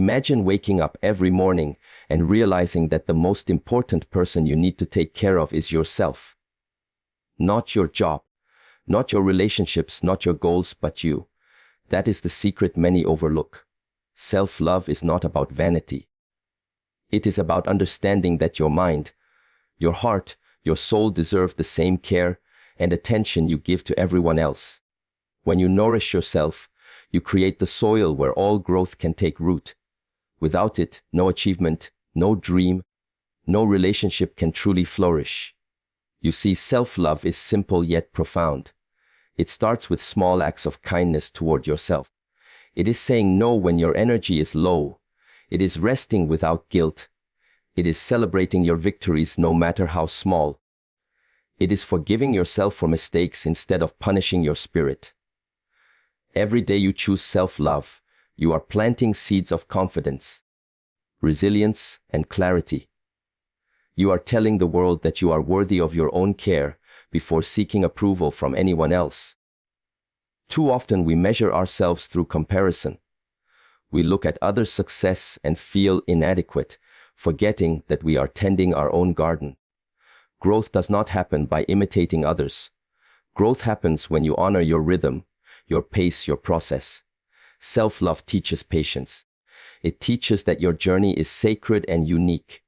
Imagine waking up every morning and realizing that the most important person you need to take care of is yourself. Not your job, not your relationships, not your goals, but you. That is the secret many overlook. Self-love is not about vanity. It is about understanding that your mind, your heart, your soul deserve the same care and attention you give to everyone else. When you nourish yourself, you create the soil where all growth can take root. Without it, no achievement, no dream, no relationship can truly flourish. You see, self-love is simple yet profound. It starts with small acts of kindness toward yourself. It is saying no when your energy is low. It is resting without guilt. It is celebrating your victories no matter how small. It is forgiving yourself for mistakes instead of punishing your spirit. Every day you choose self-love, you are planting seeds of confidence, resilience, and clarity. You are telling the world that you are worthy of your own care before seeking approval from anyone else. Too often we measure ourselves through comparison. We look at others' success and feel inadequate, forgetting that we are tending our own garden. Growth does not happen by imitating others. Growth happens when you honor your rhythm, your pace, your process. Self-love teaches patience. It teaches that your journey is sacred and unique.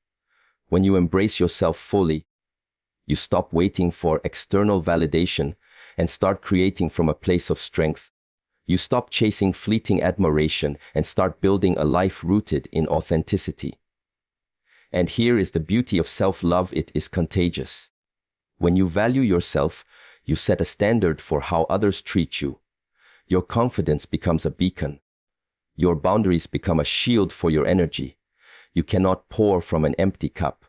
When you embrace yourself fully, you stop waiting for external validation and start creating from a place of strength. You stop chasing fleeting admiration and start building a life rooted in authenticity. And here is the beauty of self-love: it is contagious. When you value yourself, you set a standard for how others treat you. Your confidence becomes a beacon. Your boundaries become a shield for your energy. You cannot pour from an empty cup.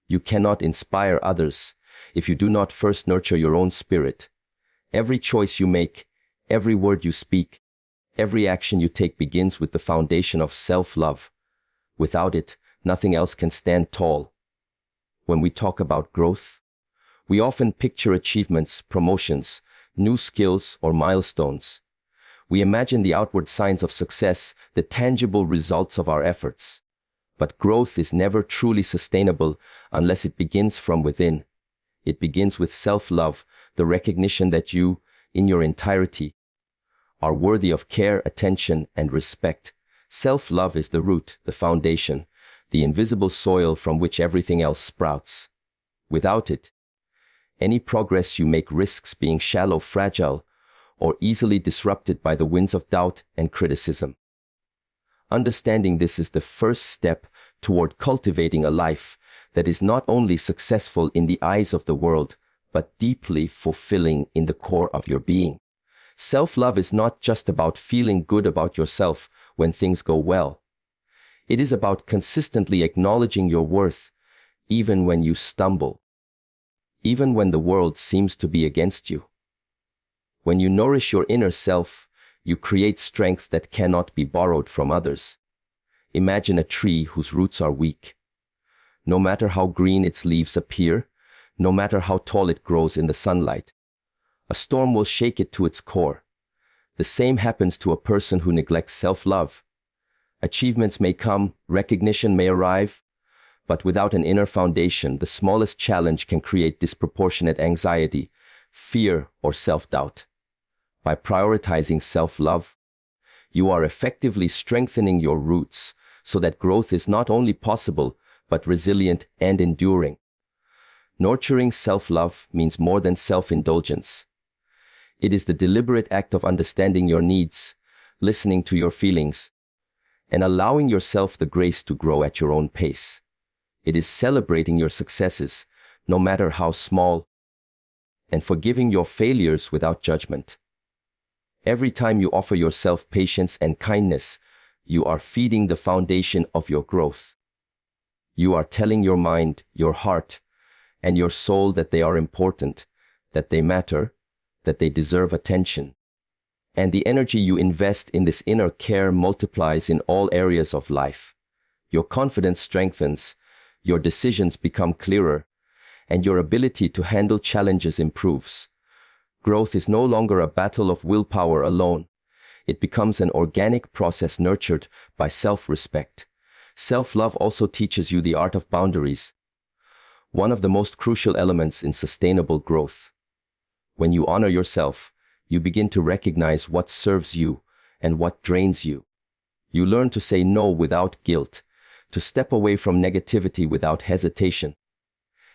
You cannot inspire others if you do not first nurture your own spirit. Every choice you make, every word you speak, every action you take begins with the foundation of self-love. Without it, nothing else can stand tall. When we talk about growth, we often picture achievements, promotions, new skills, or milestones. We imagine the outward signs of success, the tangible results of our efforts. But growth is never truly sustainable unless it begins from within. It begins with self-love, the recognition that you, in your entirety, are worthy of care, attention, and respect. Self-love is the root, the foundation, the invisible soil from which everything else sprouts. Without it, any progress you make risks being shallow, fragile, or easily disrupted by the winds of doubt and criticism. Understanding this is the first step toward cultivating a life that is not only successful in the eyes of the world, but deeply fulfilling in the core of your being. Self-love is not just about feeling good about yourself when things go well. It is about consistently acknowledging your worth, even when you stumble, even when the world seems to be against you. When you nourish your inner self, you create strength that cannot be borrowed from others. Imagine a tree whose roots are weak. No matter how green its leaves appear, no matter how tall it grows in the sunlight, a storm will shake it to its core. The same happens to a person who neglects self-love. Achievements may come, recognition may arrive, but without an inner foundation, the smallest challenge can create disproportionate anxiety, fear, or self-doubt. By prioritizing self-love, you are effectively strengthening your roots so that growth is not only possible, but resilient and enduring. Nurturing self-love means more than self-indulgence. It is the deliberate act of understanding your needs, listening to your feelings, and allowing yourself the grace to grow at your own pace. It is celebrating your successes, no matter how small, and forgiving your failures without judgment. Every time you offer yourself patience and kindness, you are feeding the foundation of your growth. You are telling your mind, your heart, and your soul that they are important, that they matter, that they deserve attention. And the energy you invest in this inner care multiplies in all areas of life. Your confidence strengthens, your decisions become clearer, and your ability to handle challenges improves. Growth is no longer a battle of willpower alone. it becomes an organic process nurtured by self-respect. Self-love also teaches you the art of boundaries, one of the most crucial elements in sustainable growth. When you honor yourself, you begin to recognize what serves you and what drains you. You learn to say no without guilt, to step away from negativity without hesitation,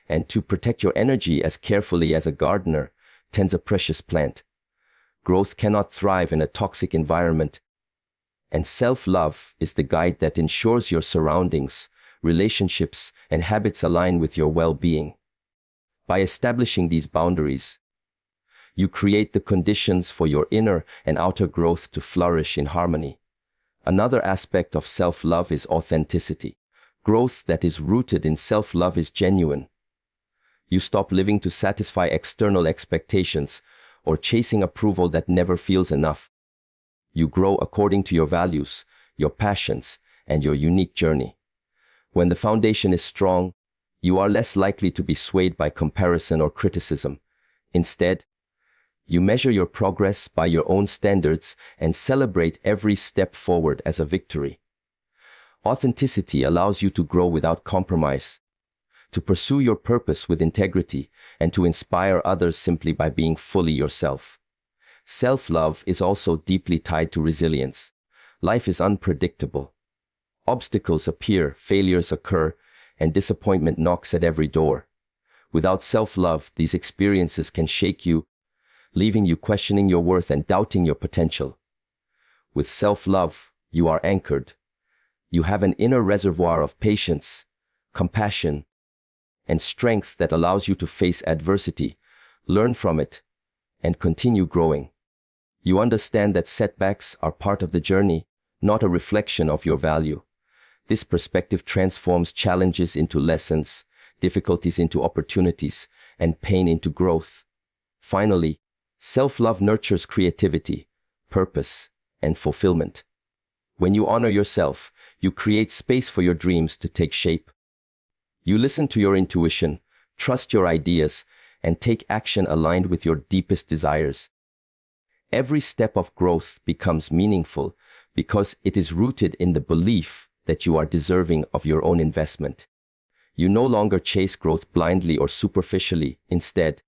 and to protect your energy as carefully as a gardener tends a precious plant. Growth cannot thrive in a toxic environment, and self-love is the guide that ensures your surroundings, relationships, and habits align with your well-being. By establishing these boundaries, you create the conditions for your inner and outer growth to flourish in harmony. Another aspect of self-love is authenticity. Growth that is rooted in self-love is genuine. You stop living to satisfy external expectations or chasing approval that never feels enough. You grow according to your values, your passions, and your unique journey. When the foundation is strong, you are less likely to be swayed by comparison or criticism. Instead, you measure your progress by your own standards and celebrate every step forward as a victory. Authenticity allows you to grow without compromise, to pursue your purpose with integrity, and to inspire others simply by being fully yourself. Self-love is also deeply tied to resilience. Life is unpredictable. Obstacles appear, failures occur, and disappointment knocks at every door. Without self-love, these experiences can shake you, leaving you questioning your worth and doubting your potential. With self-love, you are anchored. You have an inner reservoir of patience, compassion, and strength that allows you to face adversity, learn from it, and continue growing. You understand that setbacks are part of the journey, not a reflection of your value. This perspective transforms challenges into lessons, difficulties into opportunities, and pain into growth. Finally, self-love nurtures creativity, purpose, and fulfillment. When you honor yourself, you create space for your dreams to take shape. You listen to your intuition, trust your ideas, and take action aligned with your deepest desires. Every step of growth becomes meaningful because it is rooted in the belief that you are deserving of your own investment. You no longer chase growth blindly or superficially. Instead,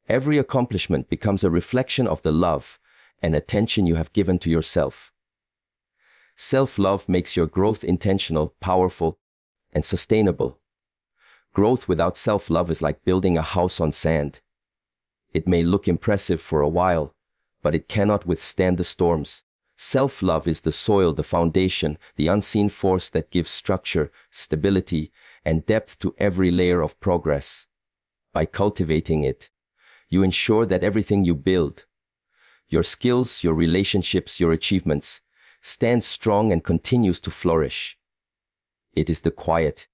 every accomplishment becomes a reflection of the love and attention you have given to yourself. Self-love makes your growth intentional, powerful, and sustainable. Growth without self-love is like building a house on sand. It may look impressive for a while, but it cannot withstand the storms. Self-love is the soil, the foundation, the unseen force that gives structure, stability, and depth to every layer of progress. By cultivating it, you ensure that everything you build, your skills, your relationships, your achievements, stands strong and continues to flourish. It is the quiet,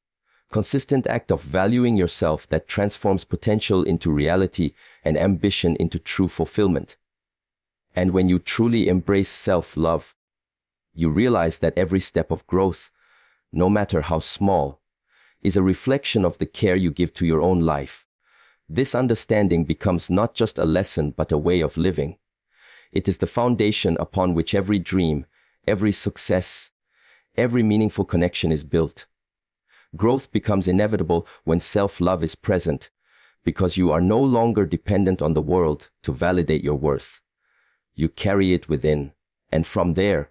consistent act of valuing yourself that transforms potential into reality and ambition into true fulfillment. And when you truly embrace self-love, you realize that every step of growth, no matter how small, is a reflection of the care you give to your own life. This understanding becomes not just a lesson but a way of living. It is the foundation upon which every dream, every success, every meaningful connection is built. Growth becomes inevitable when self-love is present, because you are no longer dependent on the world to validate your worth. You carry it within, and from there,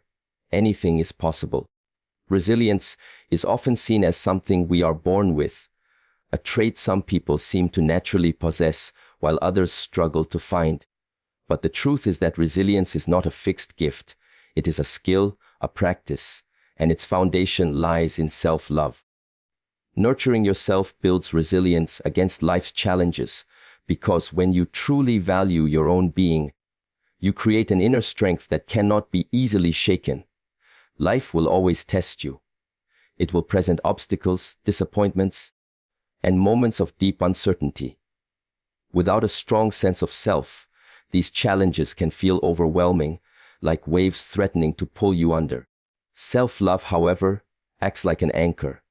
anything is possible. Resilience is often seen as something we are born with, a trait some people seem to naturally possess while others struggle to find. But the truth is that resilience is not a fixed gift. It is a skill, a practice, and its foundation lies in self-love. Nurturing yourself builds resilience against life's challenges, because when you truly value your own being, you create an inner strength that cannot be easily shaken. Life will always test you. It will present obstacles, disappointments, and moments of deep uncertainty. Without a strong sense of self, these challenges can feel overwhelming, like waves threatening to pull you under. Self-love, however, acts like an anchor.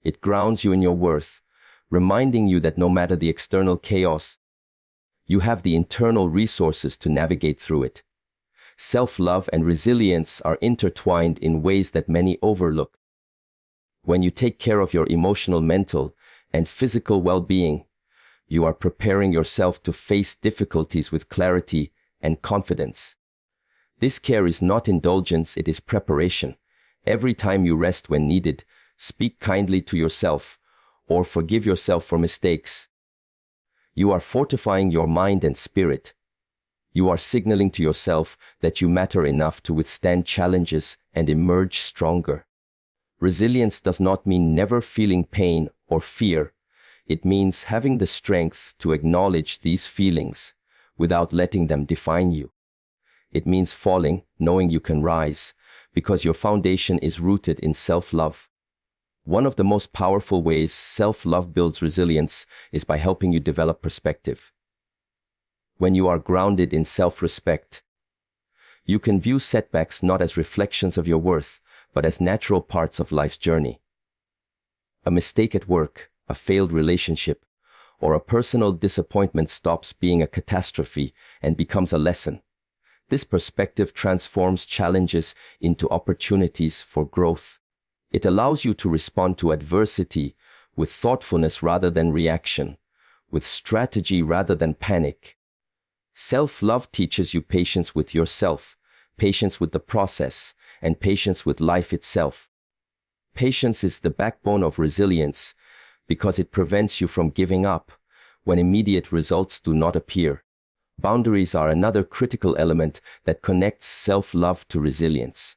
It grounds you in your worth, reminding you that no matter the external chaos, you have the internal resources to navigate through it. self-love and resilience are intertwined in ways that many overlook. When you take care of your emotional, mental, and physical well-being, you are preparing yourself to face difficulties with clarity and confidence. This care is not indulgence, it is preparation. Every time you rest when needed, speak kindly to yourself, or forgive yourself for mistakes, you are fortifying your mind and spirit. You are signaling to yourself that you matter enough to withstand challenges and emerge stronger. Resilience does not mean never feeling pain or fear. It means having the strength to acknowledge these feelings without letting them define you. It means falling, knowing you can rise, because your foundation is rooted in self-love. One of the most powerful ways self-love builds resilience is by helping you develop perspective. When you are grounded in self-respect, you can view setbacks not as reflections of your worth, but as natural parts of life's journey. A mistake at work, a failed relationship, or a personal disappointment stops being a catastrophe and becomes a lesson. This perspective transforms challenges into opportunities for growth. It allows you to respond to adversity with thoughtfulness rather than reaction, with strategy rather than panic. Self-love teaches you patience with yourself, patience with the process, and patience with life itself. Patience is the backbone of resilience because it prevents you from giving up when immediate results do not appear. Boundaries are another critical element that connects self-love to resilience.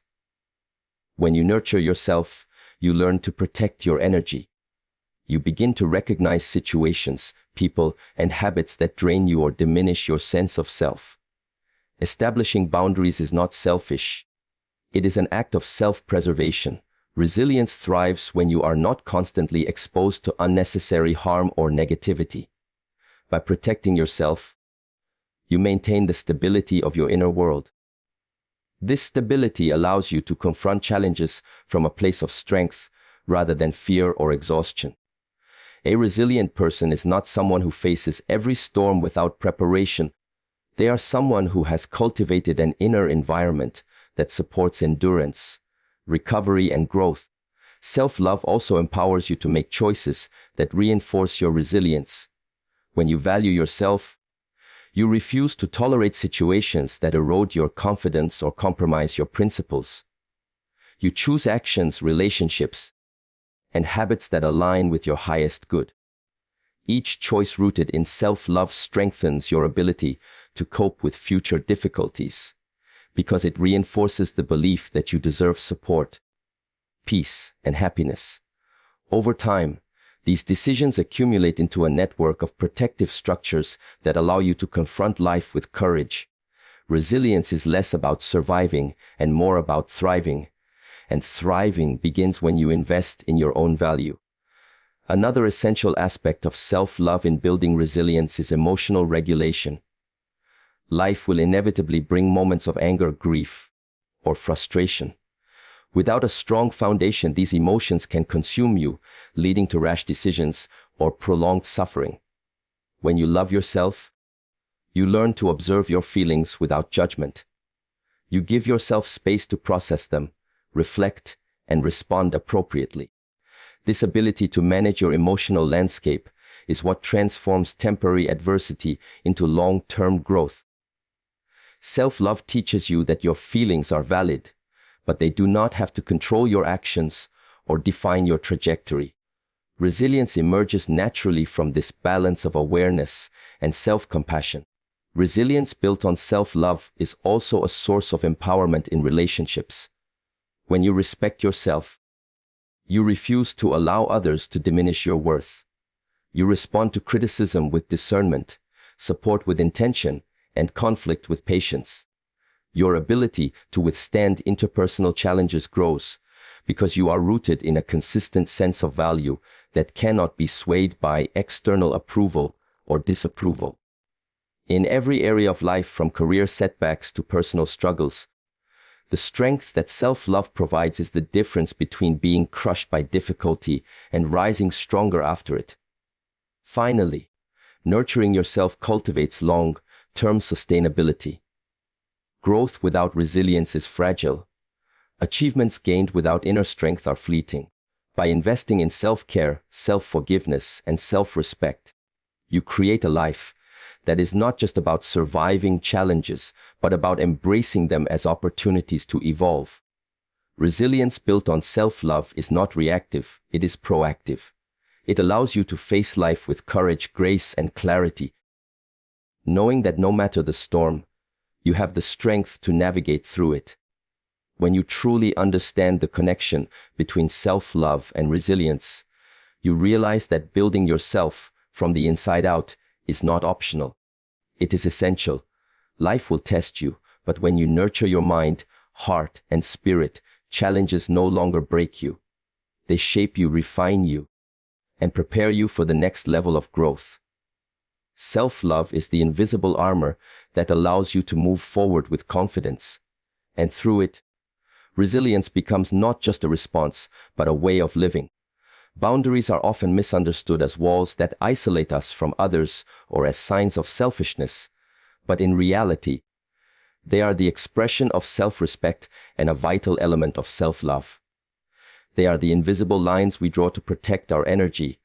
When you nurture yourself, you learn to protect your energy. You begin to recognize situations, people, and habits that drain you or diminish your sense of self. Establishing boundaries is not selfish. It is an act of self-preservation. Resilience thrives when you are not constantly exposed to unnecessary harm or negativity. By protecting yourself, you maintain the stability of your inner world. This stability allows you to confront challenges from a place of strength rather than fear or exhaustion. A resilient person is not someone who faces every storm without preparation. They are someone who has cultivated an inner environment that supports endurance, recovery, and growth. Self-love also empowers you to make choices that reinforce your resilience. When you value yourself, you refuse to tolerate situations that erode your confidence or compromise your principles. You choose actions, relationships, and habits that align with your highest good. Each choice rooted in self-love strengthens your ability to cope with future difficulties, because it reinforces the belief that you deserve support, peace, and happiness. Over time, these decisions accumulate into a network of protective structures that allow you to confront life with courage. Resilience is less about surviving and more about thriving, and thriving begins when you invest in your own value. Another essential aspect of self-love in building resilience is emotional regulation. Life will inevitably bring moments of anger, grief, or frustration. Without a strong foundation, these emotions can consume you, leading to rash decisions or prolonged suffering. When you love yourself, you learn to observe your feelings without judgment. You give yourself space to process them, reflect, and respond appropriately. This ability to manage your emotional landscape is what transforms temporary adversity into long-term growth. Self-love teaches you that your feelings are valid, but they do not have to control your actions or define your trajectory. Resilience emerges naturally from this balance of awareness and self-compassion. Resilience built on self-love is also a source of empowerment in relationships. When you respect yourself, you refuse to allow others to diminish your worth. You respond to criticism with discernment, support with intention, and conflict with patience. Your ability to withstand interpersonal challenges grows because you are rooted in a consistent sense of value that cannot be swayed by external approval or disapproval. In every area of life, from career setbacks to personal struggles, the strength that self-love provides is the difference between being crushed by difficulty and rising stronger after it. Finally, nurturing yourself cultivates long-term sustainability. Growth without resilience is fragile. Achievements gained without inner strength are fleeting. By investing in self-care, self-forgiveness, and self-respect, you create a life that is not just about surviving challenges, but about embracing them as opportunities to evolve. Resilience built on self-love is not reactive, it is proactive. It allows you to face life with courage, grace, and clarity, knowing that no matter the storm, you have the strength to navigate through it. When you truly understand the connection between self-love and resilience, you realize that building yourself from the inside out is not optional. It is essential. Life will test you, but when you nurture your mind, heart, and spirit, challenges no longer break you. They shape you, refine you, and prepare you for the next level of growth. Self-love is the invisible armor that allows you to move forward with confidence. And through it, resilience becomes not just a response, but a way of living. Boundaries are often misunderstood as walls that isolate us from others or as signs of selfishness, but in reality, they are the expression of self-respect and a vital element of self-love. They are the invisible lines we draw to protect our energy,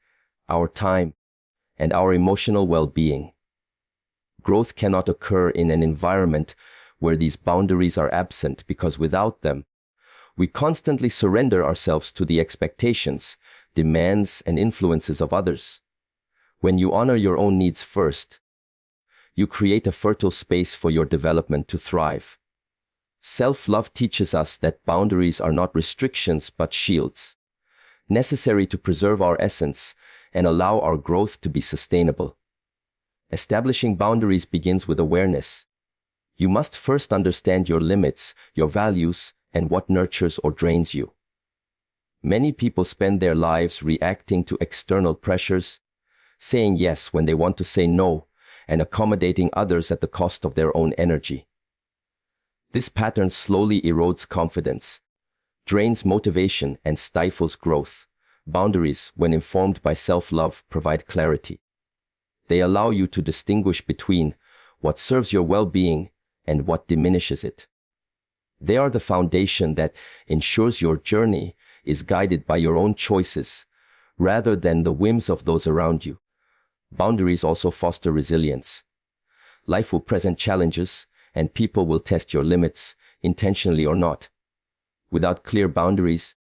our time, and our emotional well-being. Growth cannot occur in an environment where these boundaries are absent, because without them, we constantly surrender ourselves to the expectations, demands, and influences of others. When you honor your own needs first, you create a fertile space for your development to thrive. Self-love teaches us that boundaries are not restrictions but shields, necessary to preserve our essence and allow our growth to be sustainable. Establishing boundaries begins with awareness. You must first understand your limits, your values, and what nurtures or drains you. Many people spend their lives reacting to external pressures, saying yes when they want to say no, and accommodating others at the cost of their own energy. This pattern slowly erodes confidence, drains motivation, and stifles growth. Boundaries, when informed by self-love, provide clarity. They allow you to distinguish between what serves your well-being and what diminishes it. They are the foundation that ensures your journey is guided by your own choices rather than the whims of those around you. Boundaries also foster resilience. Life will present challenges, and people will test your limits, intentionally or not. Without clear boundaries,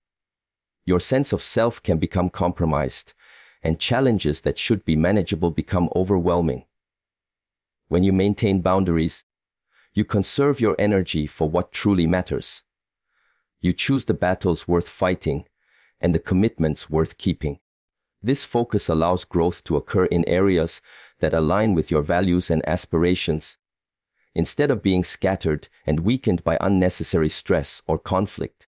your sense of self can become compromised, and challenges that should be manageable become overwhelming. When you maintain boundaries, you conserve your energy for what truly matters. You choose the battles worth fighting and the commitments worth keeping. This focus allows growth to occur in areas that align with your values and aspirations, instead of being scattered and weakened by unnecessary stress or conflict.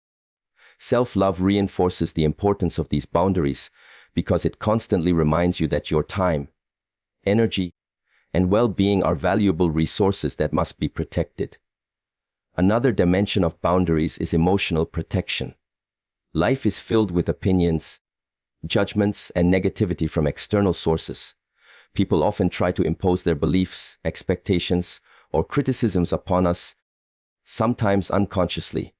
Self-love reinforces the importance of these boundaries because it constantly reminds you that your time, energy, and well-being are valuable resources that must be protected. Another dimension of boundaries is emotional protection. Life is filled with opinions, judgments, and negativity from external sources. People often try to impose their beliefs, expectations, or criticisms upon us, sometimes unconsciously.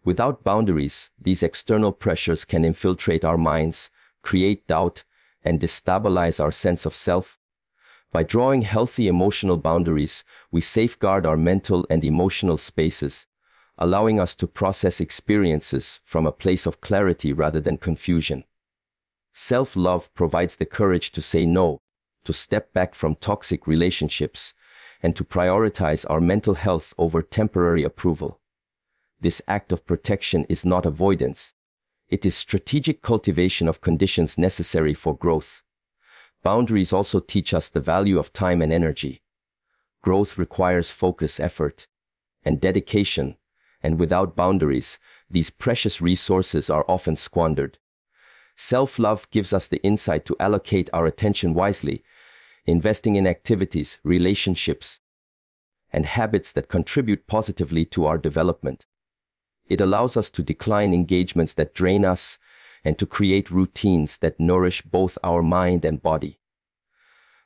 Without boundaries, these external pressures can infiltrate our minds, create doubt, and destabilize our sense of self. By drawing healthy emotional boundaries, we safeguard our mental and emotional spaces, allowing us to process experiences from a place of clarity rather than confusion. Self-love provides the courage to say no, to step back from toxic relationships, and to prioritize our mental health over temporary approval. This act of protection is not avoidance. It is strategic cultivation of conditions necessary for growth. Boundaries also teach us the value of time and energy. Growth requires focus, effort, and dedication, and without boundaries, these precious resources are often squandered. Self-love gives us the insight to allocate our attention wisely, investing in activities, relationships, and habits that contribute positively to our development. It allows us to decline engagements that drain us and to create routines that nourish both our mind and body.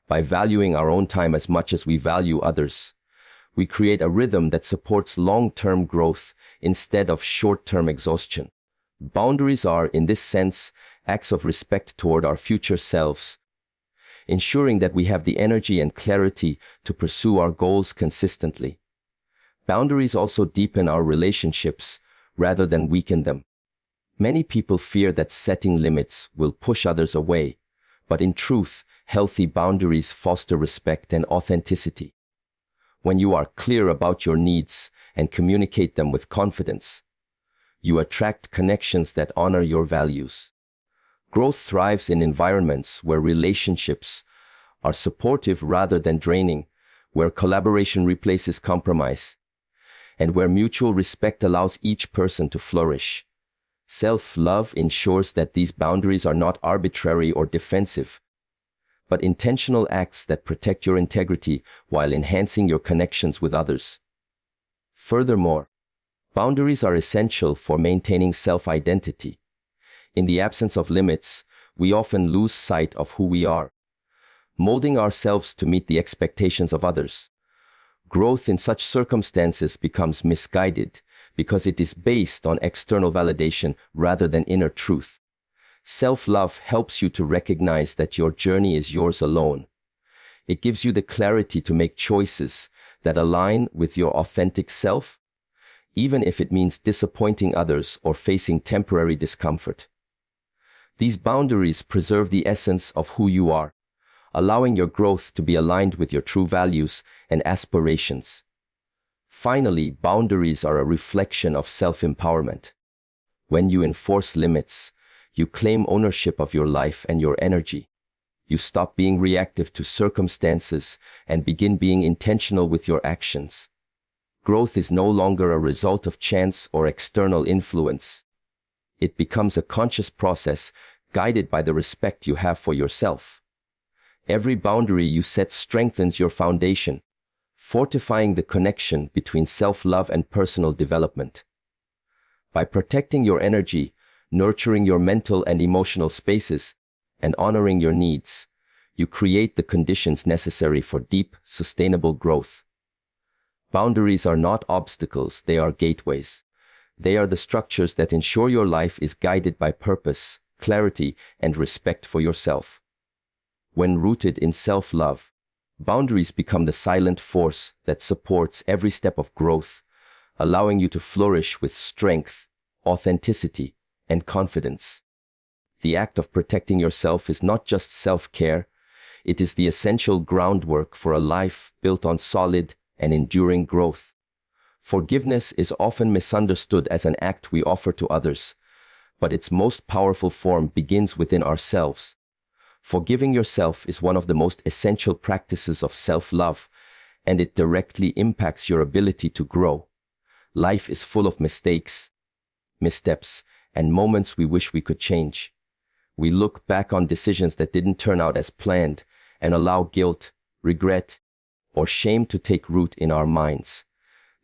By valuing our own time as much as we value others, We create a rhythm that supports long-term growth instead of short-term exhaustion. Boundaries are, in this sense, acts of respect toward our future selves, ensuring that we have the energy and clarity to pursue our goals consistently. Boundaries also deepen our relationships rather than weaken them. Many people fear that setting limits will push others away, but in truth, healthy boundaries foster respect and authenticity. When you are clear about your needs and communicate them with confidence, you attract connections that honor your values. Growth thrives in environments where relationships are supportive rather than draining, where collaboration replaces compromise, and where mutual respect allows each person to flourish. Self-love ensures that these boundaries are not arbitrary or defensive, but intentional acts that protect your integrity while enhancing your connections with others. Furthermore, boundaries are essential for maintaining self-identity. In the absence of limits, we often lose sight of who we are, molding ourselves to meet the expectations of others. Growth in such circumstances becomes misguided because it is based on external validation rather than inner truth. Self-love helps you to recognize that your journey is yours alone. It gives you the clarity to make choices that align with your authentic self, even if it means disappointing others or facing temporary discomfort. These boundaries preserve the essence of who you are, allowing your growth to be aligned with your true values and aspirations. Finally, boundaries are a reflection of self-empowerment. When you enforce limits, you claim ownership of your life and your energy. You stop being reactive to circumstances and begin being intentional with your actions. Growth is no longer a result of chance or external influence. It becomes a conscious process guided by the respect you have for yourself. Every boundary you set strengthens your foundation, fortifying the connection between self-love and personal development. By protecting your energy, nurturing your mental and emotional spaces, and honoring your needs, you create the conditions necessary for deep, sustainable growth. Boundaries are not obstacles, they are gateways. They are the structures that ensure your life is guided by purpose, clarity, and respect for yourself. When rooted in self-love, boundaries become the silent force that supports every step of growth, allowing you to flourish with strength, authenticity, and confidence. The act of protecting yourself is not just self-care, it is the essential groundwork for a life built on solid and enduring growth. Forgiveness is often misunderstood as an act we offer to others, but its most powerful form begins within ourselves. Forgiving yourself is one of the most essential practices of self-love, and it directly impacts your ability to grow. Life is full of mistakes, missteps, and moments we wish we could change. We look back on decisions that didn't turn out as planned and allow guilt, regret, or shame to take root in our minds.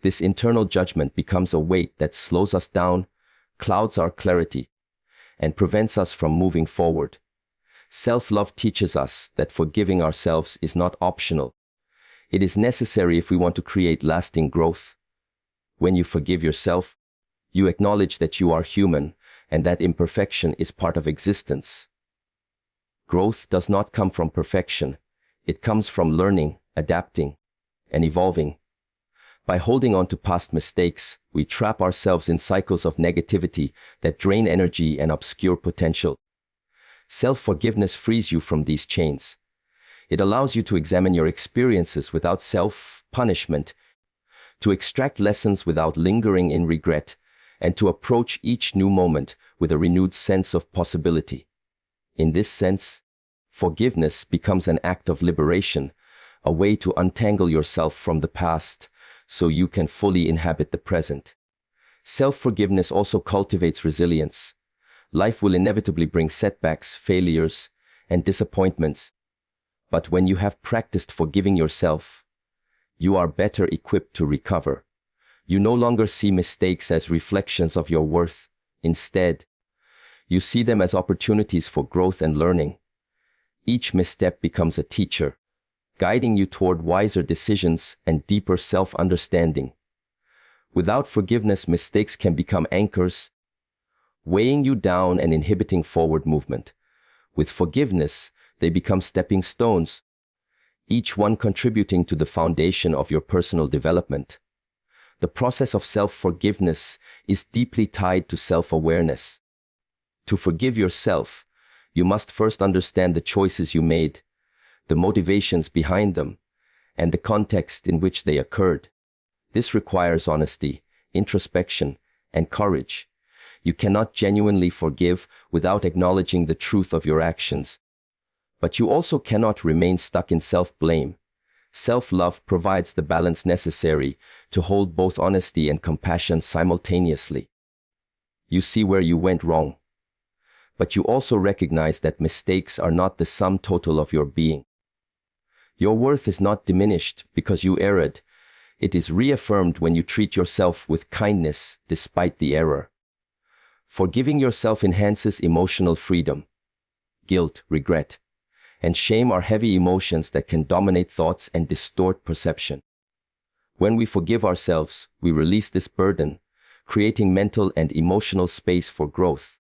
This internal judgment becomes a weight that slows us down, clouds our clarity, and prevents us from moving forward. Self-love teaches us that forgiving ourselves is not optional. It is necessary if we want to create lasting growth. When you forgive yourself, you acknowledge that you are human and that imperfection is part of existence. Growth does not come from perfection. It comes from learning, adapting, and evolving. By holding on to past mistakes, we trap ourselves in cycles of negativity that drain energy and obscure potential. Self-forgiveness frees you from these chains. It allows you to examine your experiences without self-punishment, to extract lessons without lingering in regret, and to approach each new moment with a renewed sense of possibility. In this sense, forgiveness becomes an act of liberation, a way to untangle yourself from the past so you can fully inhabit the present. Self-forgiveness also cultivates resilience. Life will inevitably bring setbacks, failures, and disappointments. But when you have practiced forgiving yourself, you are better equipped to recover. You no longer see mistakes as reflections of your worth. Instead, you see them as opportunities for growth and learning. Each misstep becomes a teacher, guiding you toward wiser decisions and deeper self-understanding. Without forgiveness, mistakes can become anchors, weighing you down and inhibiting forward movement. With forgiveness, they become stepping stones, each one contributing to the foundation of your personal development. The process of self-forgiveness is deeply tied to self-awareness. To forgive yourself, you must first understand the choices you made, the motivations behind them, and the context in which they occurred. This requires honesty, introspection, and courage. You cannot genuinely forgive without acknowledging the truth of your actions. But you also cannot remain stuck in self-blame. Self-love provides the balance necessary to hold both honesty and compassion simultaneously. You see where you went wrong, but you also recognize that mistakes are not the sum total of your being. Your worth is not diminished because you erred. It is reaffirmed when you treat yourself with kindness despite the error. Forgiving yourself enhances emotional freedom. Guilt, regret, and shame are heavy emotions that can dominate thoughts and distort perception. When we forgive ourselves, we release this burden, creating mental and emotional space for growth.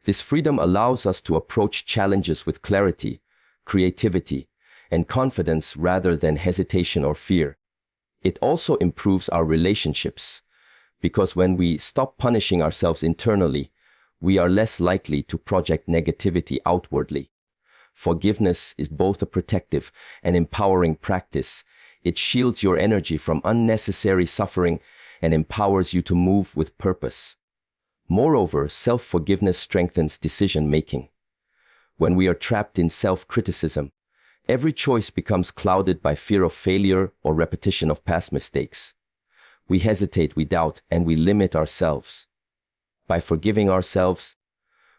This freedom allows us to approach challenges with clarity, creativity, and confidence rather than hesitation or fear. It also improves our relationships, because when we stop punishing ourselves internally, we are less likely to project negativity outwardly. Forgiveness is both a protective and empowering practice. It shields your energy from unnecessary suffering and empowers you to move with purpose. Moreover, self-forgiveness strengthens decision-making. When we are trapped in self-criticism, every choice becomes clouded by fear of failure or repetition of past mistakes. We hesitate, we doubt, and we limit ourselves. By forgiving ourselves,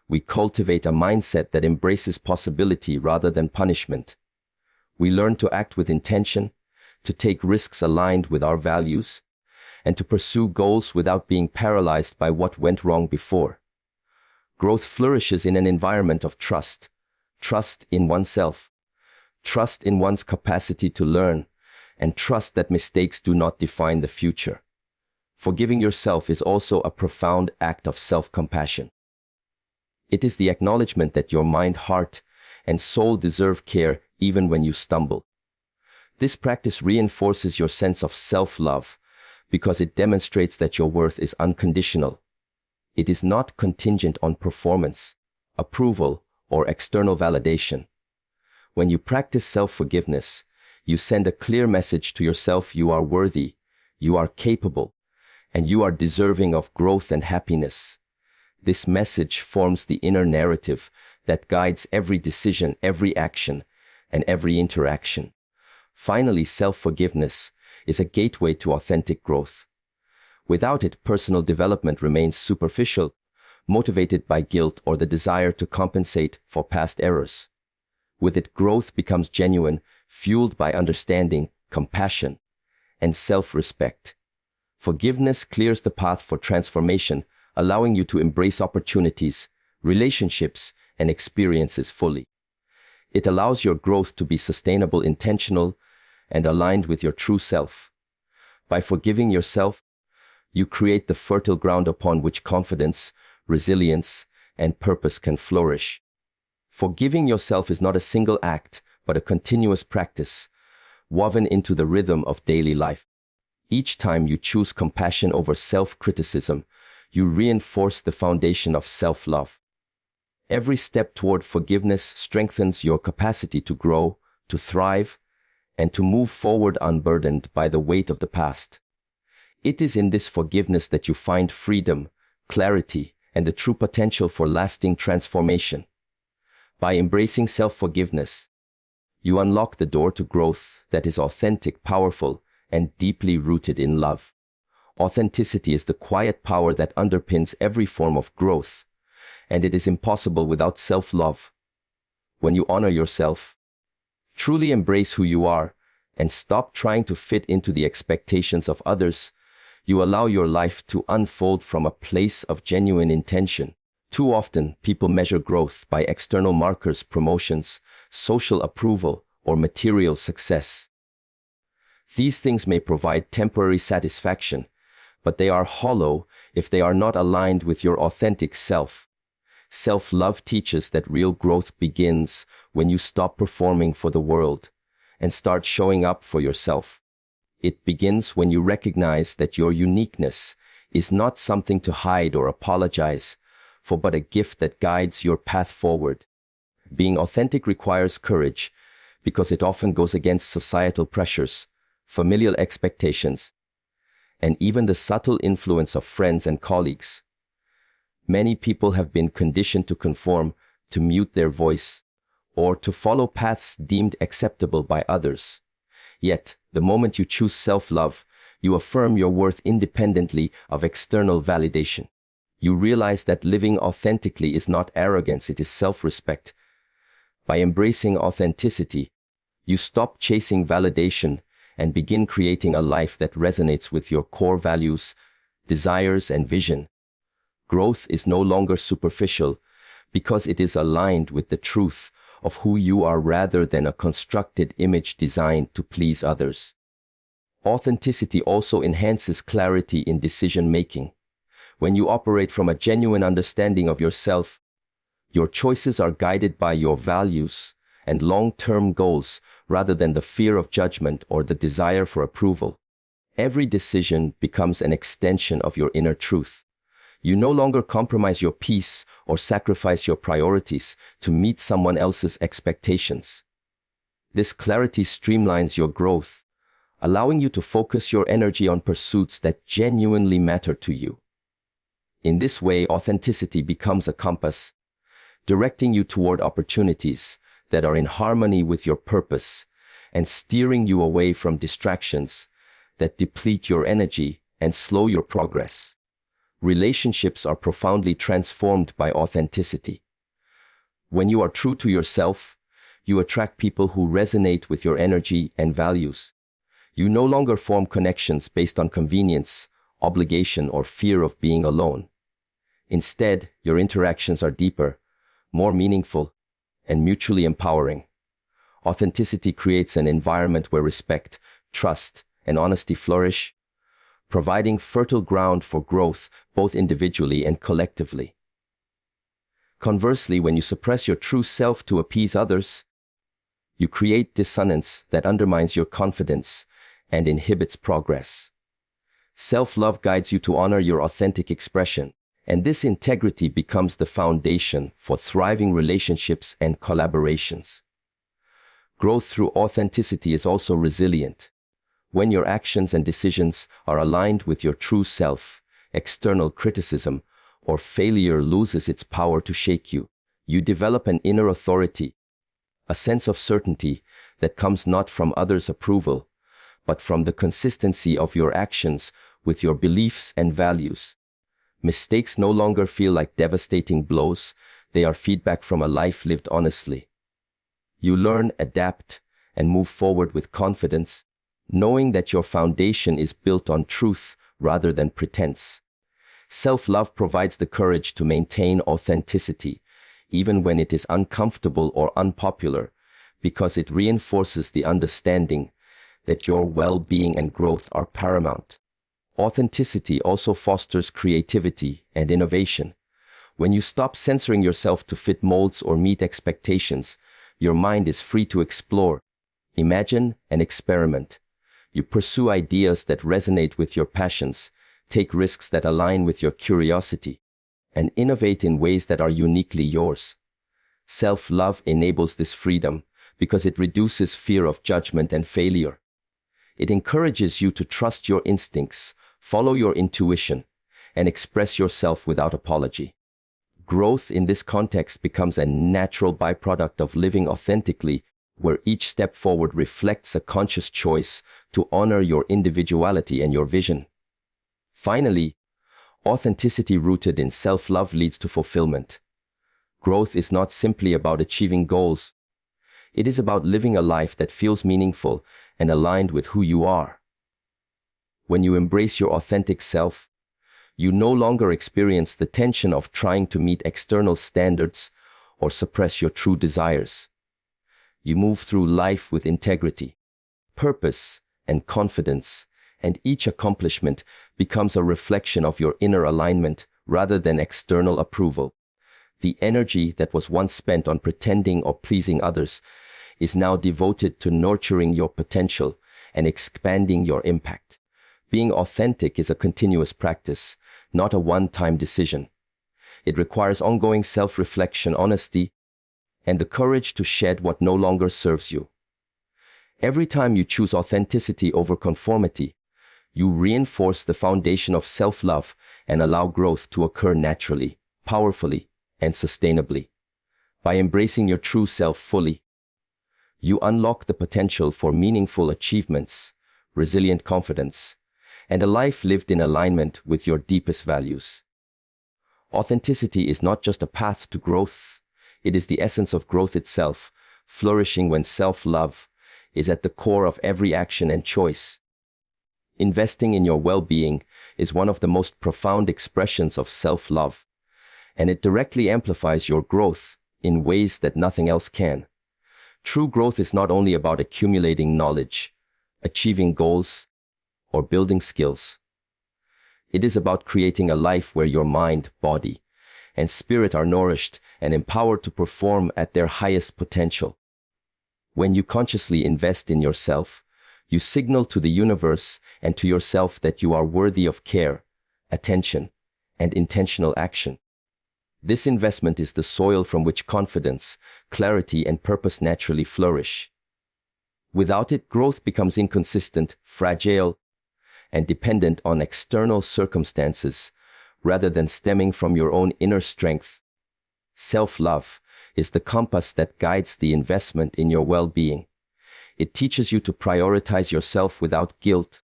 we cultivate a mindset that embraces possibility rather than punishment. We learn to act with intention, to take risks aligned with our values, and to pursue goals without being paralyzed by what went wrong before. Growth flourishes in an environment of trust. Trust in oneself, trust in one's capacity to learn, and trust that mistakes do not define the future. Forgiving yourself is also a profound act of self-compassion. It is the acknowledgement that your mind, heart, and soul deserve care even when you stumble. This practice reinforces your sense of self-love because it demonstrates that your worth is unconditional. It is not contingent on performance, approval, or external validation. When you practice self-forgiveness, you send a clear message to yourself: you are worthy, you are capable, and you are deserving of growth and happiness. This message forms the inner narrative that guides every decision, every action, and every interaction. Finally, self-forgiveness is a gateway to authentic growth. Without it, personal development remains superficial, motivated by guilt or the desire to compensate for past errors. With it, growth becomes genuine, fueled by understanding, compassion, and self-respect. Forgiveness clears the path for transformation, allowing you to embrace opportunities, relationships, and experiences fully. It allows your growth to be sustainable, intentional, and aligned with your true self. By forgiving yourself, you create the fertile ground upon which confidence, resilience, and purpose can flourish. Forgiving yourself is not a single act, but a continuous practice, woven into the rhythm of daily life. Each time you choose compassion over self-criticism, you reinforce the foundation of self-love. Every step toward forgiveness strengthens your capacity to grow, to thrive, and to move forward unburdened by the weight of the past. It is in this forgiveness that you find freedom, clarity, and the true potential for lasting transformation. By embracing self-forgiveness, you unlock the door to growth that is authentic, powerful, and deeply rooted in love. Authenticity is the quiet power that underpins every form of growth, and it is impossible without self-love. When you honor yourself, truly embrace who you are, and stop trying to fit into the expectations of others, you allow your life to unfold from a place of genuine intention. Too often, people measure growth by external markers, promotions, social approval, or material success. These things may provide temporary satisfaction, but they are hollow if they are not aligned with your authentic self. Self-love teaches that real growth begins when you stop performing for the world and start showing up for yourself. It begins when you recognize that your uniqueness is not something to hide or apologize for, but a gift that guides your path forward. Being authentic requires courage because it often goes against societal pressures, familial expectations, and even the subtle influence of friends and colleagues. Many people have been conditioned to conform, to mute their voice, or to follow paths deemed acceptable by others. Yet, the moment you choose self-love, you affirm your worth independently of external validation. You realize that living authentically is not arrogance, it is self-respect. By embracing authenticity, you stop chasing validation and begin creating a life that resonates with your core values, desires, and vision. Growth is no longer superficial because it is aligned with the truth of who you are rather than a constructed image designed to please others. Authenticity also enhances clarity in decision-making. When you operate from a genuine understanding of yourself, your choices are guided by your values and long-term goals rather than the fear of judgment or the desire for approval. Every decision becomes an extension of your inner truth. You no longer compromise your peace or sacrifice your priorities to meet someone else's expectations. This clarity streamlines your growth, allowing you to focus your energy on pursuits that genuinely matter to you. In this way, authenticity becomes a compass, directing you toward opportunities that are in harmony with your purpose and steering you away from distractions that deplete your energy and slow your progress. Relationships are profoundly transformed by authenticity. When you are true to yourself, you attract people who resonate with your energy and values. You no longer form connections based on convenience, obligation, or fear of being alone. Instead, your interactions are deeper, more meaningful, and mutually empowering. Authenticity creates an environment where respect, trust, and honesty flourish, providing fertile ground for growth both individually and collectively. Conversely, when you suppress your true self to appease others, you create dissonance that undermines your confidence and inhibits progress. Self-love guides you to honor your authentic expression, and this integrity becomes the foundation for thriving relationships and collaborations. Growth through authenticity is also resilient. When your actions and decisions are aligned with your true self, external criticism or failure loses its power to shake you. You develop an inner authority, a sense of certainty that comes not from others' approval, but from the consistency of your actions with your beliefs and values. Mistakes no longer feel like devastating blows, they are feedback from a life lived honestly. You learn, adapt, and move forward with confidence, knowing that your foundation is built on truth rather than pretense. Self-love provides the courage to maintain authenticity, even when it is uncomfortable or unpopular, because it reinforces the understanding that your well-being and growth are paramount. Authenticity also fosters creativity and innovation. When you stop censoring yourself to fit molds or meet expectations, your mind is free to explore, imagine, and experiment. You pursue ideas that resonate with your passions, take risks that align with your curiosity, and innovate in ways that are uniquely yours. Self-love enables this freedom because it reduces fear of judgment and failure. It encourages you to trust your instincts, follow your intuition, and express yourself without apology. Growth in this context becomes a natural byproduct of living authentically, where each step forward reflects a conscious choice to honor your individuality and your vision. Finally, authenticity rooted in self-love leads to fulfillment. Growth is not simply about achieving goals. It is about living a life that feels meaningful and aligned with who you are. When you embrace your authentic self, you no longer experience the tension of trying to meet external standards or suppress your true desires. You move through life with integrity, purpose, and confidence, and each accomplishment becomes a reflection of your inner alignment rather than external approval. The energy that was once spent on pretending or pleasing others is now devoted to nurturing your potential and expanding your impact. Being authentic is a continuous practice, not a one-time decision. It requires ongoing self-reflection, honesty, and the courage to shed what no longer serves you. Every time you choose authenticity over conformity, you reinforce the foundation of self-love and allow growth to occur naturally, powerfully, and sustainably. By embracing your true self fully, you unlock the potential for meaningful achievements, resilient confidence, and a life lived in alignment with your deepest values. Authenticity is not just a path to growth, it is the essence of growth itself, flourishing when self-love is at the core of every action and choice. Investing in your well-being is one of the most profound expressions of self-love, and it directly amplifies your growth in ways that nothing else can. True growth is not only about accumulating knowledge, achieving goals, or building skills. It is about creating a life where your mind, body, and spirit are nourished and empowered to perform at their highest potential. When you consciously invest in yourself, you signal to the universe and to yourself that you are worthy of care, attention, and intentional action. This investment is the soil from which confidence, clarity, and purpose naturally flourish. Without it, growth becomes inconsistent, fragile, and dependent on external circumstances, rather than stemming from your own inner strength. Self-love is the compass that guides the investment in your well-being. It teaches you to prioritize yourself without guilt,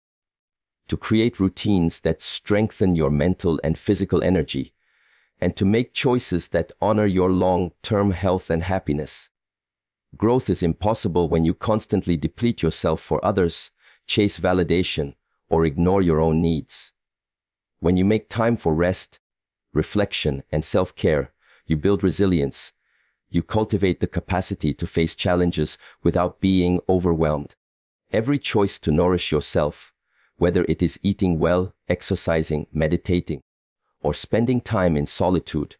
to create routines that strengthen your mental and physical energy, and to make choices that honor your long-term health and happiness. Growth is impossible when you constantly deplete yourself for others, chase validation, or ignore your own needs. When you make time for rest, reflection, and self-care, you build resilience. You cultivate the capacity to face challenges without being overwhelmed. Every choice to nourish yourself, whether it is eating well, exercising, meditating, or spending time in solitude,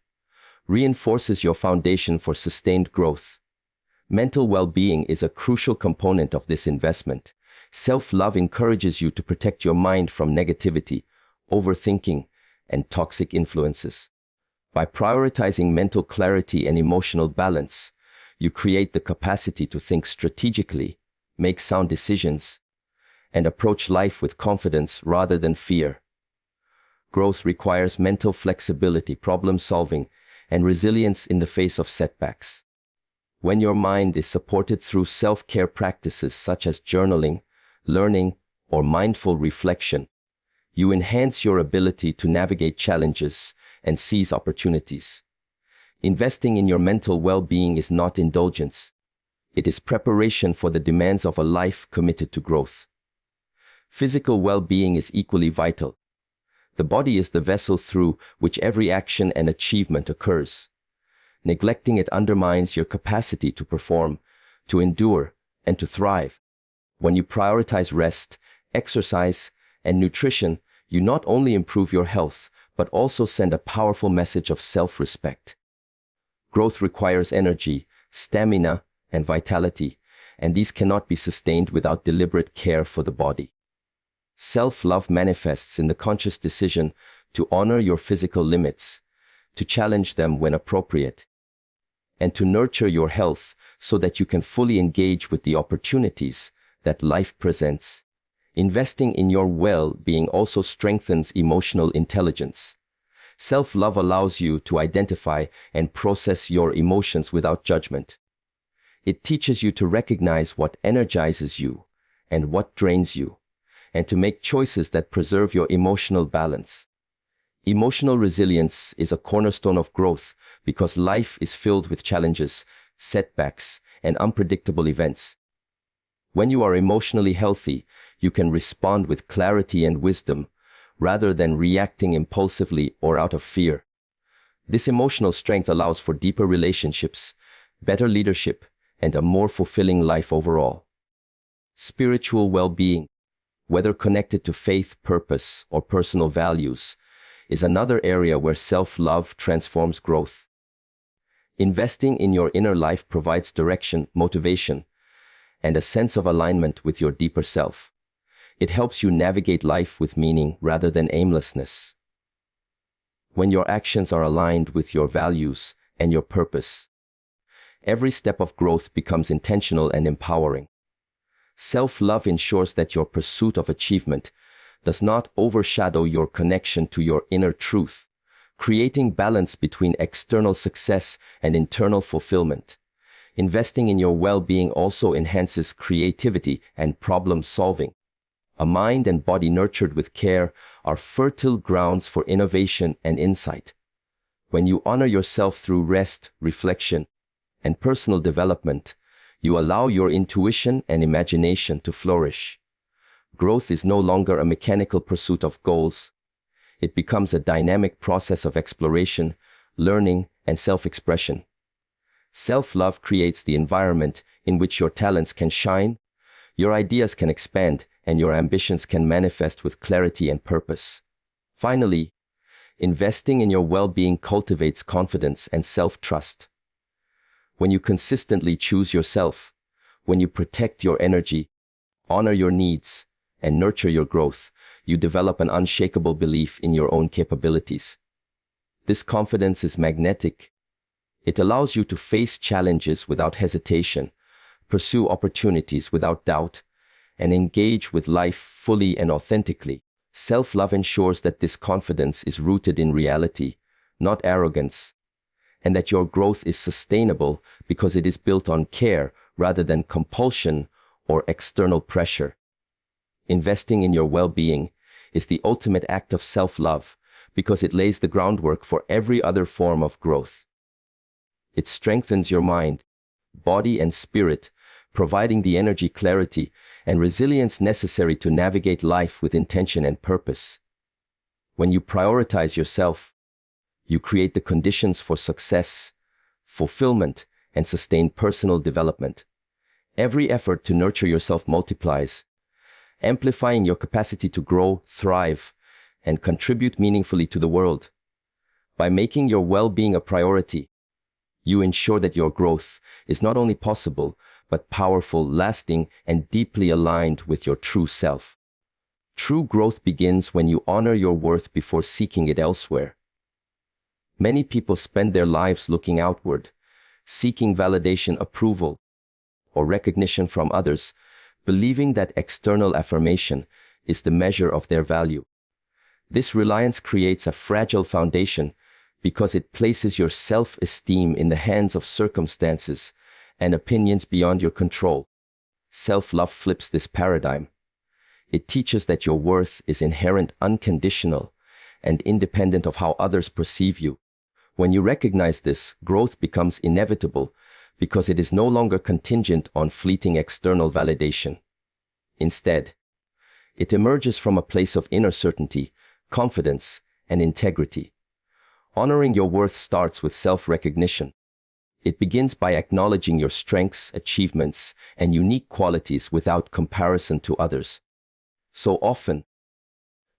reinforces your foundation for sustained growth. Mental well-being is a crucial component of this investment. Self-love encourages you to protect your mind from negativity, overthinking, and toxic influences. By prioritizing mental clarity and emotional balance, you create the capacity to think strategically, make sound decisions, and approach life with confidence rather than fear. Growth requires mental flexibility, problem-solving, and resilience in the face of setbacks. When your mind is supported through self-care practices such as journaling, learning, or mindful reflection, you enhance your ability to navigate challenges and seize opportunities. Investing in your mental well-being is not indulgence. It is preparation for the demands of a life committed to growth. Physical well-being is equally vital. The body is the vessel through which every action and achievement occurs. Neglecting it undermines your capacity to perform, to endure, and to thrive. When you prioritize rest, exercise, and nutrition, you not only improve your health, but also send a powerful message of self-respect. Growth requires energy, stamina, and vitality, and these cannot be sustained without deliberate care for the body. Self-love manifests in the conscious decision to honor your physical limits, to challenge them when appropriate, and to nurture your health so that you can fully engage with the opportunities that life presents. Investing in your well-being also strengthens emotional intelligence. Self-love allows you to identify and process your emotions without judgment. It teaches you to recognize what energizes you and what drains you, and to make choices that preserve your emotional balance. Emotional resilience is a cornerstone of growth because life is filled with challenges, setbacks, and unpredictable events. When you are emotionally healthy, you can respond with clarity and wisdom, rather than reacting impulsively or out of fear. This emotional strength allows for deeper relationships, better leadership, and a more fulfilling life overall. Spiritual well-being, whether connected to faith, purpose, or personal values, is another area where self-love transforms growth. Investing in your inner life provides direction, motivation, and a sense of alignment with your deeper self. It helps you navigate life with meaning rather than aimlessness. When your actions are aligned with your values and your purpose, every step of growth becomes intentional and empowering. Self-love ensures that your pursuit of achievement does not overshadow your connection to your inner truth, creating balance between external success and internal fulfillment. Investing in your well-being also enhances creativity and problem-solving. A mind and body nurtured with care are fertile grounds for innovation and insight. When you honor yourself through rest, reflection, and personal development, you allow your intuition and imagination to flourish. Growth is no longer a mechanical pursuit of goals. It becomes a dynamic process of exploration, learning, and self-expression. Self-love creates the environment in which your talents can shine, your ideas can expand, and your ambitions can manifest with clarity and purpose. Finally, investing in your well-being cultivates confidence and self-trust. When you consistently choose yourself, when you protect your energy, honor your needs, and nurture your growth, you develop an unshakable belief in your own capabilities. This confidence is magnetic. It allows you to face challenges without hesitation, pursue opportunities without doubt, and engage with life fully and authentically. Self-love ensures that this confidence is rooted in reality, not arrogance, and that your growth is sustainable because it is built on care rather than compulsion or external pressure. Investing in your well-being is the ultimate act of self-love because it lays the groundwork for every other form of growth. It strengthens your mind, body, and spirit, providing the energy, clarity, and resilience necessary to navigate life with intention and purpose. When you prioritize yourself, you create the conditions for success, fulfillment, and sustained personal development. Every effort to nurture yourself multiplies, amplifying your capacity to grow, thrive, and contribute meaningfully to the world. By making your well-being a priority, you ensure that your growth is not only possible, but powerful, lasting, and deeply aligned with your true self. True growth begins when you honor your worth before seeking it elsewhere. Many people spend their lives looking outward, seeking validation, approval, or recognition from others, believing that external affirmation is the measure of their value. This reliance creates a fragile foundation because it places your self-esteem in the hands of circumstances and opinions beyond your control. Self-love flips this paradigm. It teaches that your worth is inherent, unconditional, and independent of how others perceive you. When you recognize this, growth becomes inevitable because it is no longer contingent on fleeting external validation. Instead, it emerges from a place of inner certainty, confidence, and integrity. Honoring your worth starts with self-recognition. It begins by acknowledging your strengths, achievements, and unique qualities without comparison to others. So often,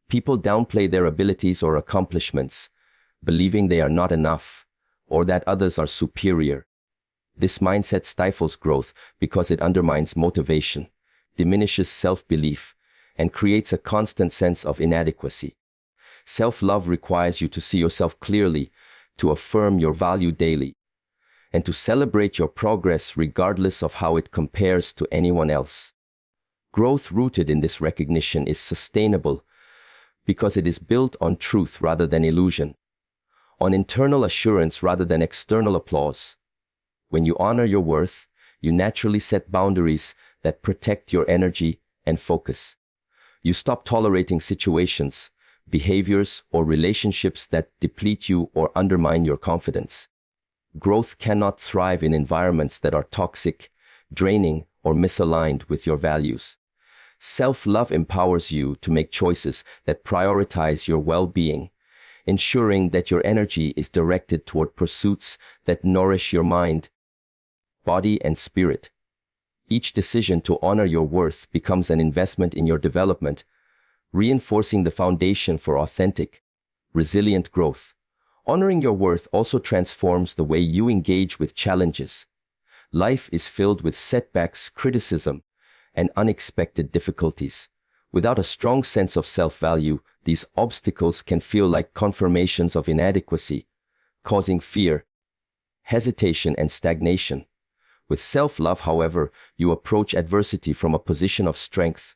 people downplay their abilities or accomplishments, believing they are not enough or that others are superior. This mindset stifles growth because it undermines motivation, diminishes self-belief, and creates a constant sense of inadequacy. Self-love requires you to see yourself clearly, to affirm your value daily, and to celebrate your progress regardless of how it compares to anyone else. Growth rooted in this recognition is sustainable because it is built on truth rather than illusion, on internal assurance rather than external applause. When you honor your worth, you naturally set boundaries that protect your energy and focus. You stop tolerating situations, behaviors, or relationships that deplete you or undermine your confidence. Growth cannot thrive in environments that are toxic, draining, or misaligned with your values. Self-love empowers you to make choices that prioritize your well-being, ensuring that your energy is directed toward pursuits that nourish your mind, body, and spirit. Each decision to honor your worth becomes an investment in your development, reinforcing the foundation for authentic, resilient growth. Honoring your worth also transforms the way you engage with challenges. Life is filled with setbacks, criticism, and unexpected difficulties. Without a strong sense of self-value, these obstacles can feel like confirmations of inadequacy, causing fear, hesitation, and stagnation. With self-love, however, you approach adversity from a position of strength.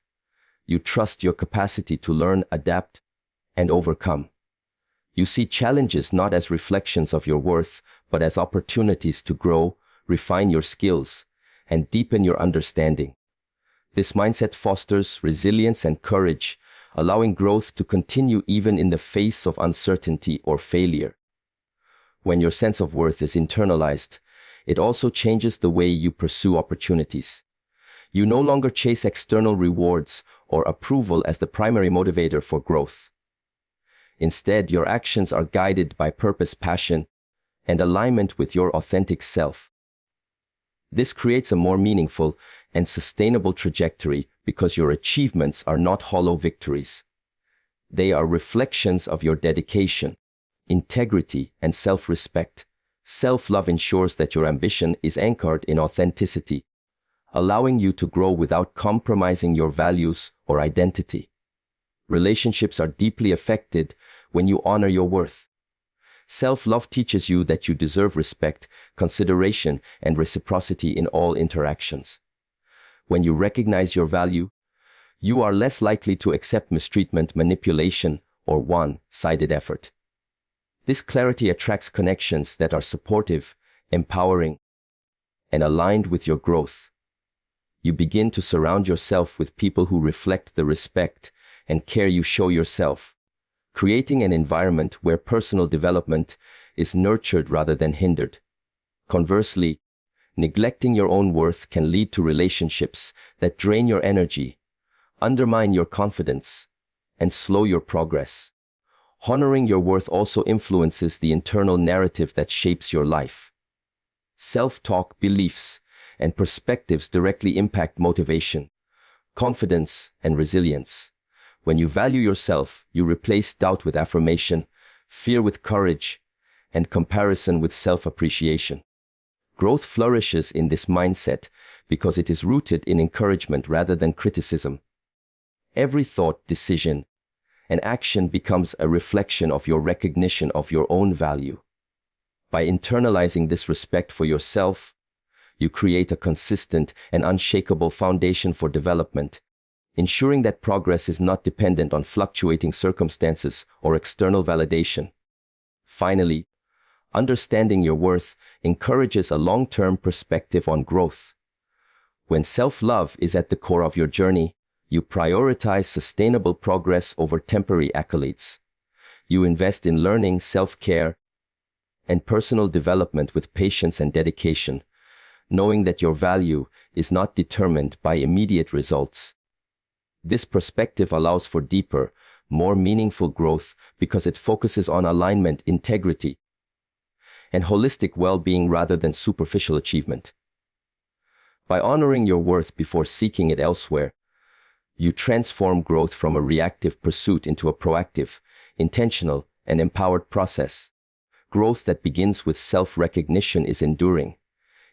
You trust your capacity to learn, adapt, and overcome. You see challenges not as reflections of your worth, but as opportunities to grow, refine your skills, and deepen your understanding. This mindset fosters resilience and courage, allowing growth to continue even in the face of uncertainty or failure. When your sense of worth is internalized, it also changes the way you pursue opportunities. You no longer chase external rewards or approval as the primary motivator for growth. Instead, your actions are guided by purpose, passion, and alignment with your authentic self. This creates a more meaningful and sustainable trajectory because your achievements are not hollow victories. They are reflections of your dedication, integrity, and self-respect. Self-love ensures that your ambition is anchored in authenticity, allowing you to grow without compromising your values or identity. Relationships are deeply affected when you honor your worth. Self-love teaches you that you deserve respect, consideration, and reciprocity in all interactions. When you recognize your value, you are less likely to accept mistreatment, manipulation, or one-sided effort. This clarity attracts connections that are supportive, empowering, and aligned with your growth. You begin to surround yourself with people who reflect the respect and care you show yourself, creating an environment where personal development is nurtured rather than hindered. Conversely, neglecting your own worth can lead to relationships that drain your energy, undermine your confidence, and slow your progress. Honoring your worth also influences the internal narrative that shapes your life. Self-talk, beliefs, and perspectives directly impact motivation, confidence, and resilience. When you value yourself, you replace doubt with affirmation, fear with courage, and comparison with self-appreciation. Growth flourishes in this mindset because it is rooted in encouragement rather than criticism. Every thought, decision, and action becomes a reflection of your recognition of your own value. By internalizing this respect for yourself, you create a consistent and unshakable foundation for development, ensuring that progress is not dependent on fluctuating circumstances or external validation. Finally, understanding your worth encourages a long-term perspective on growth. When self-love is at the core of your journey, you prioritize sustainable progress over temporary accolades. You invest in learning, self-care, and personal development with patience and dedication, knowing that your value is not determined by immediate results. This perspective allows for deeper, more meaningful growth because it focuses on alignment, integrity, and holistic well-being rather than superficial achievement. By honoring your worth before seeking it elsewhere, you transform growth from a reactive pursuit into a proactive, intentional, and empowered process. Growth that begins with self-recognition is enduring.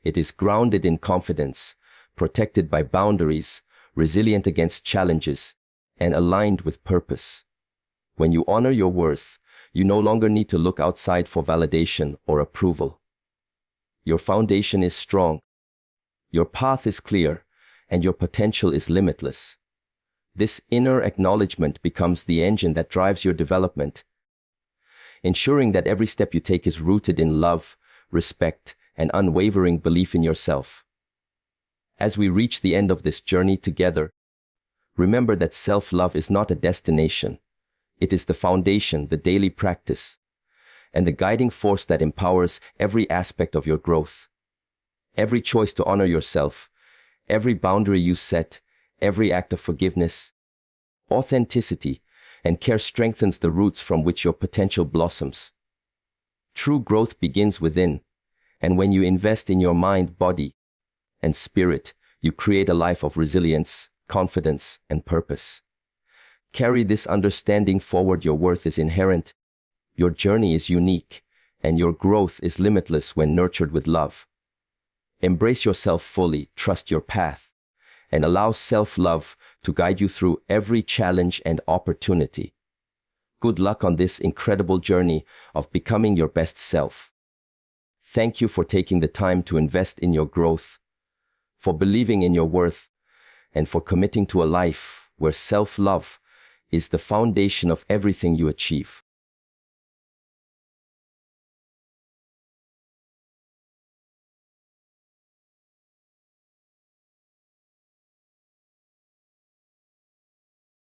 It is grounded in confidence, protected by boundaries, resilient against challenges, and aligned with purpose. When you honor your worth, you no longer need to look outside for validation or approval. Your foundation is strong, your path is clear, and your potential is limitless. This inner acknowledgement becomes the engine that drives your development, ensuring that every step you take is rooted in love, respect, and unwavering belief in yourself. As we reach the end of this journey together, remember that self-love is not a destination. It is the foundation, the daily practice, and the guiding force that empowers every aspect of your growth. Every choice to honor yourself, every boundary you set, every act of forgiveness, authenticity, and care strengthens the roots from which your potential blossoms. True growth begins within, and when you invest in your mind, body, and spirit, you create a life of resilience, confidence, and purpose. Carry this understanding forward. Your worth is inherent, your journey is unique, and your growth is limitless when nurtured with love. Embrace yourself fully, trust your path, and allow self-love to guide you through every challenge and opportunity. Good luck on this incredible journey of becoming your best self. Thank you for taking the time to invest in your growth, for believing in your worth, and for committing to a life where self-love is the foundation of everything you achieve.